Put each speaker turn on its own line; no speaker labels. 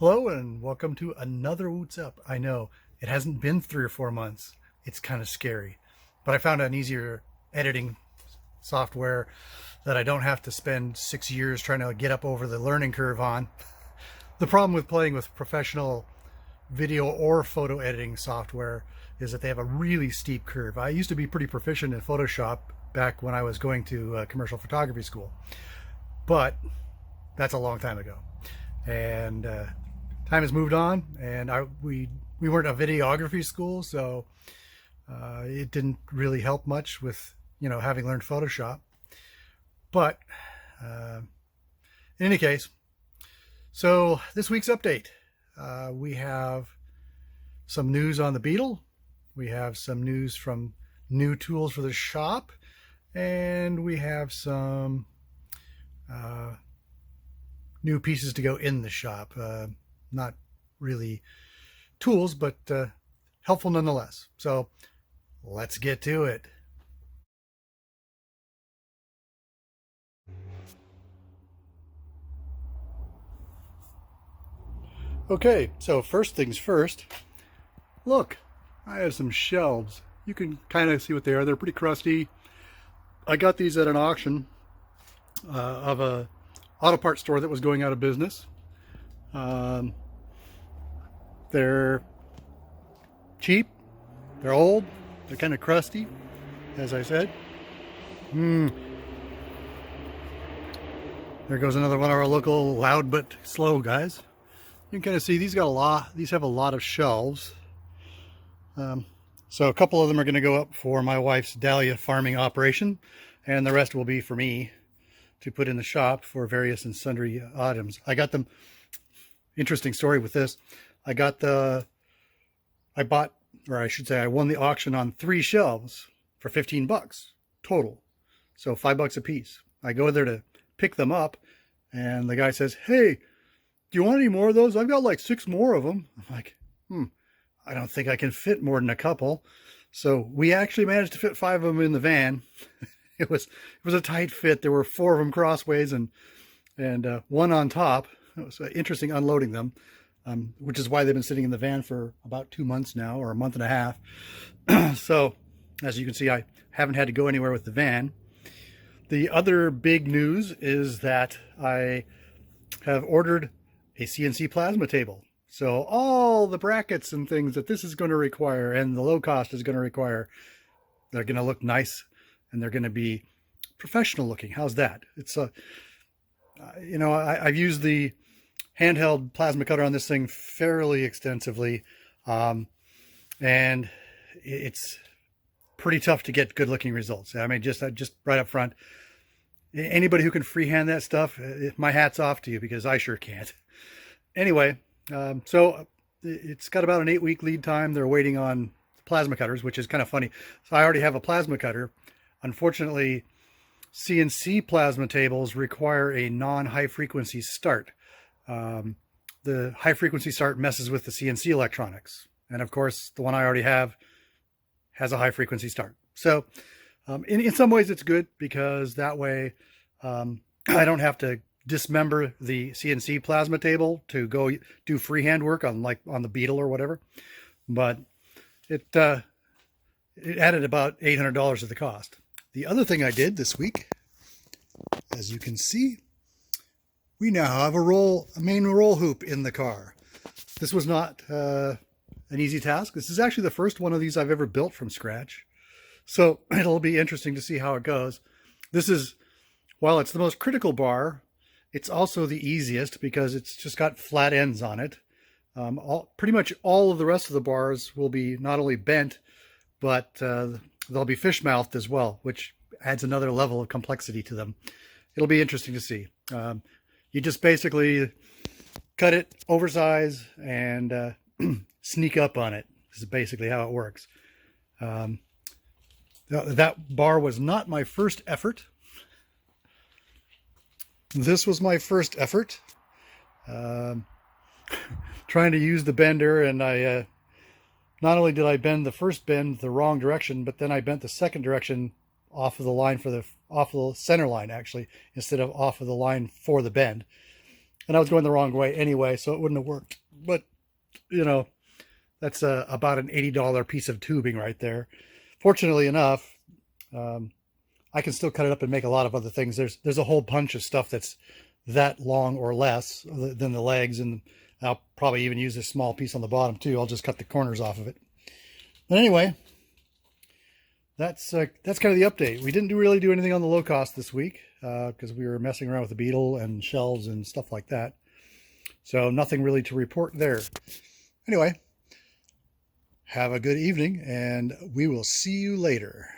Hello and welcome to another Woots Up. I know it hasn't been 3 or 4 months. It's kind of scary, but I found an easier editing software that I don't have to spend 6 years trying to get up over the learning curve on. The problem with playing with professional video or photo editing software is that they have a really steep curve. I used to be pretty proficient in Photoshop back when I was going to commercial photography school, but that's a long time ago. And time has moved on, and we weren't a videography school, so it didn't really help much with having learned Photoshop. But in any case, so this week's update, we have some news on the Beetle, we have some news from new tools for the shop, and we have some new pieces to go in the shop. Not really tools, but helpful nonetheless. So let's get to it. Okay, so first things first, look, I have some shelves. You can kind of see what they are. They're pretty crusty. I got these at an auction of a auto parts store that was going out of business. They're cheap, they're old, they're kind of crusty, as I said. There goes another one of our local loud but slow guys. You can kind of see these have a lot of shelves. So a couple of them are going to go up for my wife's dahlia farming operation, and the rest will be for me to put in the shop for various and sundry items. I got them. Interesting story with this. I won the auction on 3 shelves for 15 bucks total. So $5 a piece. I go there to pick them up, and the guy says, "Hey, do you want any more of those? I've got like 6 more of them." I'm like, I don't think I can fit more than a couple. So we actually managed to fit 5 of them in the van. It was a tight fit. There were 4 of them crossways and one on top. It was interesting unloading them, which is why they've been sitting in the van for about 2 months now, or a month and a half. So as you can see, I haven't had to go anywhere with the van. The other big news is that I have ordered a CNC plasma table. So all the brackets and things that this is going to require and the low cost is going to require, they're going to look nice and they're going to be professional looking. How's that? It's I've used the handheld plasma cutter on this thing fairly extensively, and it's pretty tough to get good looking results. I mean, just right up front, anybody who can freehand that stuff, my hat's off to you, because I sure can't. Anyway, so it's got about an 8-week lead time. They're waiting on plasma cutters, which is kind of funny. So I already have a plasma cutter. Unfortunately, CNC plasma tables require a non-high frequency start. The high frequency start messes with the CNC electronics. And of course, the one I already have has a high frequency start. So in some ways it's good, because that way I don't have to dismember the CNC plasma table to go do freehand work on the Beetle or whatever. But it added about $800 to the cost. The other thing I did this week, as you can see, we now have a main roll hoop in the car. This was not an easy task. This is actually the first one of these I've ever built from scratch. So it'll be interesting to see how it goes. This is, while it's the most critical bar, it's also the easiest, because it's just got flat ends on it. Pretty much all of the rest of the bars will be not only bent, but they'll be fish-mouthed as well, which adds another level of complexity to them. It'll be interesting to see. You just basically cut it, oversize, and sneak up on it. This is basically how it works. That bar was not my first effort. This was my first effort. Trying to use the bender, and I not only did I bend the first bend the wrong direction, but then I bent the second direction off of the line off of the center line, actually, instead of off of the line for the bend. And I was going the wrong way anyway, so it wouldn't have worked. But, you know, that's about an $80 piece of tubing right there. Fortunately enough, I can still cut it up and make a lot of other things. There's a whole bunch of stuff that's that long or less than the legs, and I'll probably even use this small piece on the bottom too. I'll just cut the corners off of it. But anyway, that's kind of the update. We didn't really do anything on the low cost this week because we were messing around with the Beetle and shelves and stuff like that. So nothing really to report there. Anyway, have a good evening, and we will see you later.